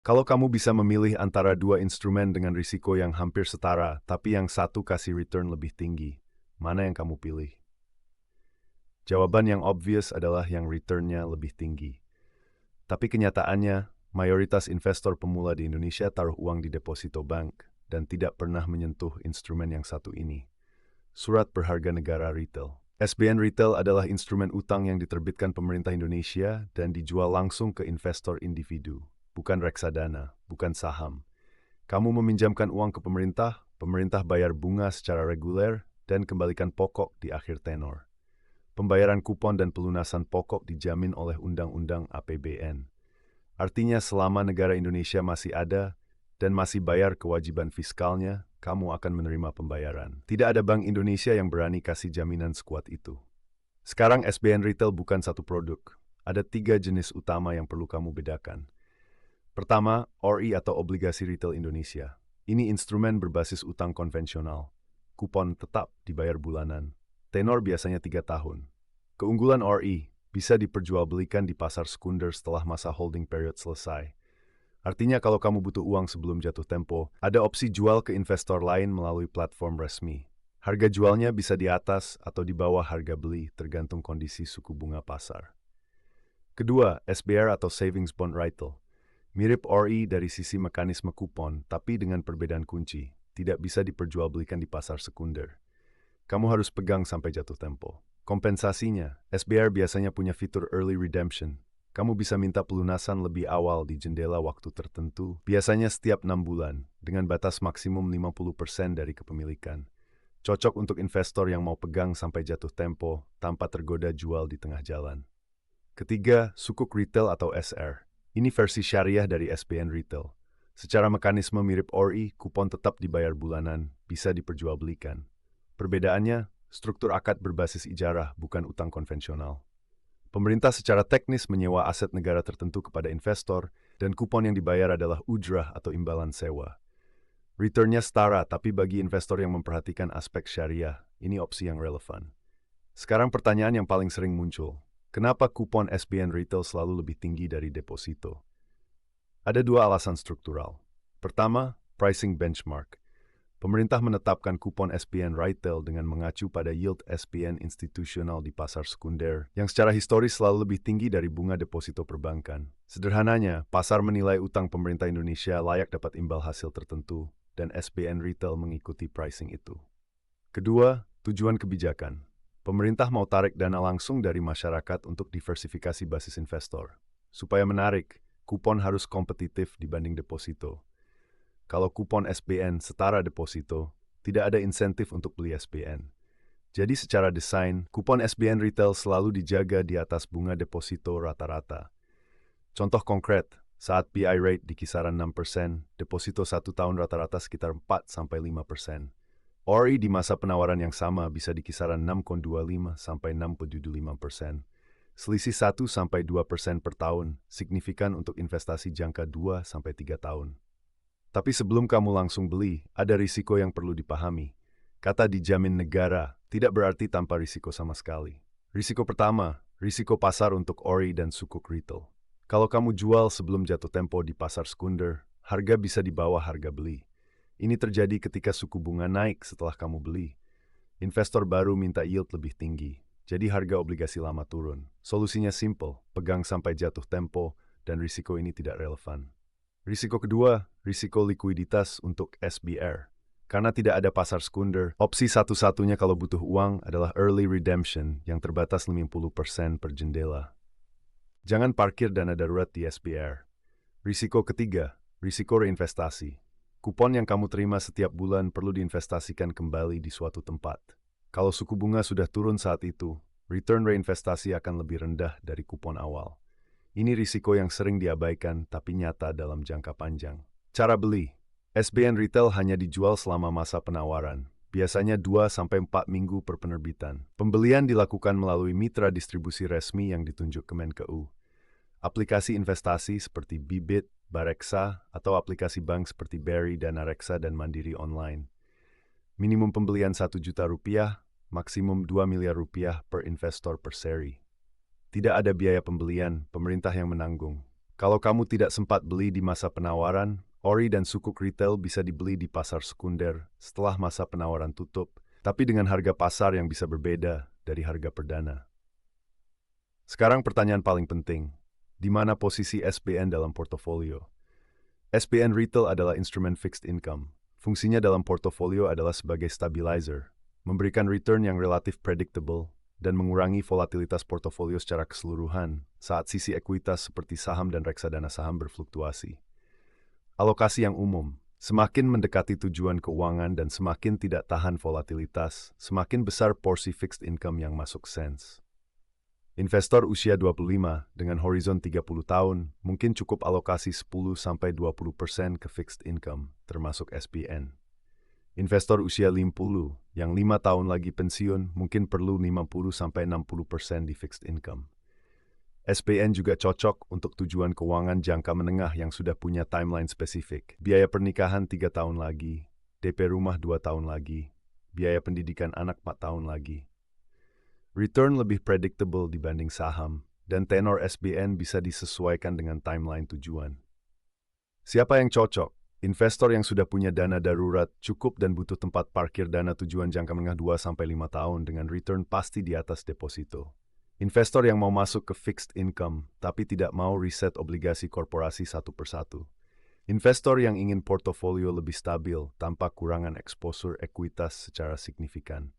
Kalau kamu bisa memilih antara dua instrumen dengan risiko yang hampir setara, tapi yang satu kasih return lebih tinggi, mana yang kamu pilih? Jawaban yang obvious adalah yang return-nya lebih tinggi. Tapi kenyataannya, mayoritas investor pemula di Indonesia taruh uang di deposito bank dan tidak pernah menyentuh instrumen yang satu ini. Surat Berharga Negara Retail. SBN Retail adalah instrumen utang yang diterbitkan pemerintah Indonesia dan dijual langsung ke investor individu, bukan reksadana, bukan saham. Kamu meminjamkan uang ke pemerintah, pemerintah bayar bunga secara reguler dan kembalikan pokok di akhir tenor. Pembayaran kupon dan pelunasan pokok dijamin oleh Undang-Undang APBN. Artinya selama negara Indonesia masih ada dan masih bayar kewajiban fiskalnya, kamu akan menerima pembayaran. Tidak ada Bank Indonesia yang berani kasih jaminan sekuat itu. Sekarang SBN Retail bukan satu produk. Ada 3 jenis utama yang perlu kamu bedakan. Pertama, ORI atau Obligasi Retail Indonesia. Ini instrumen berbasis utang konvensional. Kupon tetap dibayar bulanan. Tenor biasanya 3 tahun. Keunggulan ORI bisa diperjualbelikan di pasar sekunder setelah masa holding period selesai. Artinya kalau kamu butuh uang sebelum jatuh tempo, ada opsi jual ke investor lain melalui platform resmi. Harga jualnya bisa di atas atau di bawah harga beli tergantung kondisi suku bunga pasar. Kedua, SBR atau Savings Bond Retail. Mirip ORI dari sisi mekanisme kupon, tapi dengan perbedaan kunci. Tidak bisa diperjualbelikan di pasar sekunder. Kamu harus pegang sampai jatuh tempo. Kompensasinya, SBR biasanya punya fitur early redemption. Kamu bisa minta pelunasan lebih awal di jendela waktu tertentu, biasanya setiap 6 bulan, dengan batas maksimum 50% dari kepemilikan. Cocok untuk investor yang mau pegang sampai jatuh tempo tanpa tergoda jual di tengah jalan. Ketiga, Sukuk Retail atau SR. Ini versi syariah dari SBN Retail. Secara mekanisme mirip ORI, kupon tetap dibayar bulanan, bisa diperjualbelikan. Perbedaannya, struktur akad berbasis ijarah, bukan utang konvensional. Pemerintah secara teknis menyewa aset negara tertentu kepada investor, dan kupon yang dibayar adalah ujrah atau imbalan sewa. Returnnya setara, tapi bagi investor yang memperhatikan aspek syariah, ini opsi yang relevan. Sekarang pertanyaan yang paling sering muncul, kenapa kupon SBN Retail selalu lebih tinggi dari deposito? Ada 2 alasan struktural. Pertama, pricing benchmark. Pemerintah menetapkan kupon SBN Retail dengan mengacu pada yield SBN institusional di pasar sekunder, yang secara historis selalu lebih tinggi dari bunga deposito perbankan. Sederhananya, pasar menilai utang pemerintah Indonesia layak dapat imbal hasil tertentu, dan SBN Retail mengikuti pricing itu. Kedua, tujuan kebijakan. Pemerintah mau tarik dana langsung dari masyarakat untuk diversifikasi basis investor. Supaya menarik, kupon harus kompetitif dibanding deposito. Kalau kupon SBN setara deposito, tidak ada insentif untuk beli SBN. Jadi secara desain, kupon SBN Retail selalu dijaga di atas bunga deposito rata-rata. Contoh konkret, saat BI rate di kisaran 6%, deposito 1 tahun rata-rata sekitar 4-5%. ORI di masa penawaran yang sama bisa di kisaran 6,25-6,75%. Selisih 1-2% per tahun, signifikan untuk investasi jangka 2-3 tahun. Tapi sebelum kamu langsung beli, ada risiko yang perlu dipahami. Kata dijamin negara tidak berarti tanpa risiko sama sekali. Risiko pertama, risiko pasar untuk ORI dan sukuk retail. Kalau kamu jual sebelum jatuh tempo di pasar sekunder, harga bisa di bawah harga beli. Ini terjadi ketika suku bunga naik setelah kamu beli. Investor baru minta yield lebih tinggi, jadi harga obligasi lama turun. Solusinya simple, pegang sampai jatuh tempo, dan risiko ini tidak relevan. Risiko kedua, risiko likuiditas untuk SBR. Karena tidak ada pasar sekunder, opsi satu-satunya kalau butuh uang adalah early redemption yang terbatas 50% per jendela. Jangan parkir dana darurat di SBR. Risiko ketiga, risiko reinvestasi. Kupon yang kamu terima setiap bulan perlu diinvestasikan kembali di suatu tempat. Kalau suku bunga sudah turun saat itu, return reinvestasi akan lebih rendah dari kupon awal. Ini risiko yang sering diabaikan tapi nyata dalam jangka panjang. Cara beli. SBN Retail hanya dijual selama masa penawaran, biasanya 2-4 minggu per penerbitan. Pembelian dilakukan melalui mitra distribusi resmi yang ditunjuk Kemenkeu. Aplikasi investasi seperti Bibit, Bareksa, atau aplikasi bank seperti BRI, Danareksa, dan Mandiri Online. Minimum pembelian 1 juta rupiah, maksimum 2 miliar rupiah per investor per seri. Tidak ada biaya pembelian, pemerintah yang menanggung. Kalau kamu tidak sempat beli di masa penawaran, ori dan sukuk retail bisa dibeli di pasar sekunder setelah masa penawaran tutup, tapi dengan harga pasar yang bisa berbeda dari harga perdana. Sekarang pertanyaan paling penting, di mana posisi SBN dalam portofolio? SBN Retail adalah instrumen fixed income. Fungsinya dalam portofolio adalah sebagai stabilizer, memberikan return yang relatif predictable, dan mengurangi volatilitas portofolio secara keseluruhan saat sisi ekuitas seperti saham dan reksadana saham berfluktuasi. Alokasi yang umum, semakin mendekati tujuan keuangan dan semakin tidak tahan volatilitas, semakin besar porsi fixed income yang masuk sense. Investor usia 25 dengan horizon 30 tahun mungkin cukup alokasi 10-20% ke fixed income, termasuk SBN. Investor usia 50 yang 5 tahun lagi pensiun mungkin perlu 50-60% di fixed income. SBN juga cocok untuk tujuan keuangan jangka menengah yang sudah punya timeline spesifik. Biaya pernikahan 3 tahun lagi, DP rumah 2 tahun lagi, biaya pendidikan anak 4 tahun lagi. Return lebih predictable dibanding saham, dan tenor SBN bisa disesuaikan dengan timeline tujuan. Siapa yang cocok? Investor yang sudah punya dana darurat cukup dan butuh tempat parkir dana tujuan jangka menengah 2-5 tahun dengan return pasti di atas deposito. Investor yang mau masuk ke fixed income tapi tidak mau riset obligasi korporasi satu persatu. Investor yang ingin portofolio lebih stabil tanpa kurangan exposure ekuitas secara signifikan.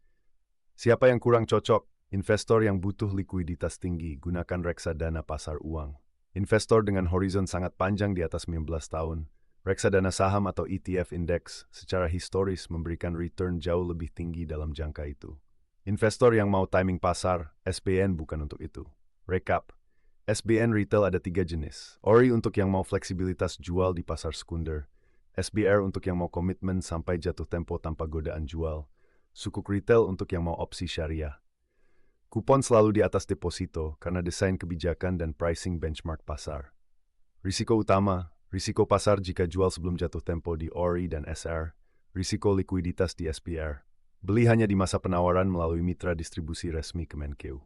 Siapa yang kurang cocok? Investor yang butuh likuiditas tinggi gunakan reksadana pasar uang. Investor dengan horizon sangat panjang di atas 19 tahun. Reksadana saham atau ETF index secara historis memberikan return jauh lebih tinggi dalam jangka itu. Investor yang mau timing pasar, SBN bukan untuk itu. Recap, SBN retail ada 3 jenis. ORI untuk yang mau fleksibilitas jual di pasar sekunder. SBR untuk yang mau komitmen sampai jatuh tempo tanpa godaan jual. Sukuk retail untuk yang mau opsi syariah. Kupon selalu di atas deposito karena desain kebijakan dan pricing benchmark pasar. Risiko utama, risiko pasar jika jual sebelum jatuh tempo di ORI dan SR, risiko likuiditas di SBR. Beli hanya di masa penawaran melalui mitra distribusi resmi Kemenkeu.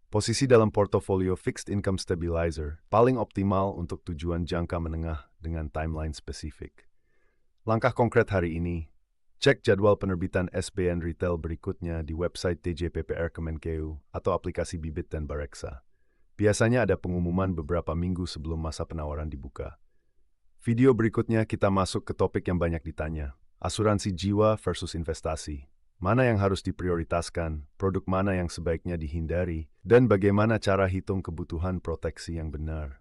Posisi dalam portofolio fixed income stabilizer paling optimal untuk tujuan jangka menengah dengan timeline spesifik. Langkah konkret hari ini, cek jadwal penerbitan SBN retail berikutnya di website DJPPR Kemenkeu atau aplikasi Bibit dan Bareksa. Biasanya ada pengumuman beberapa minggu sebelum masa penawaran dibuka. Video berikutnya kita masuk ke topik yang banyak ditanya, asuransi jiwa versus investasi. Mana yang harus diprioritaskan, produk mana yang sebaiknya dihindari, dan bagaimana cara hitung kebutuhan proteksi yang benar.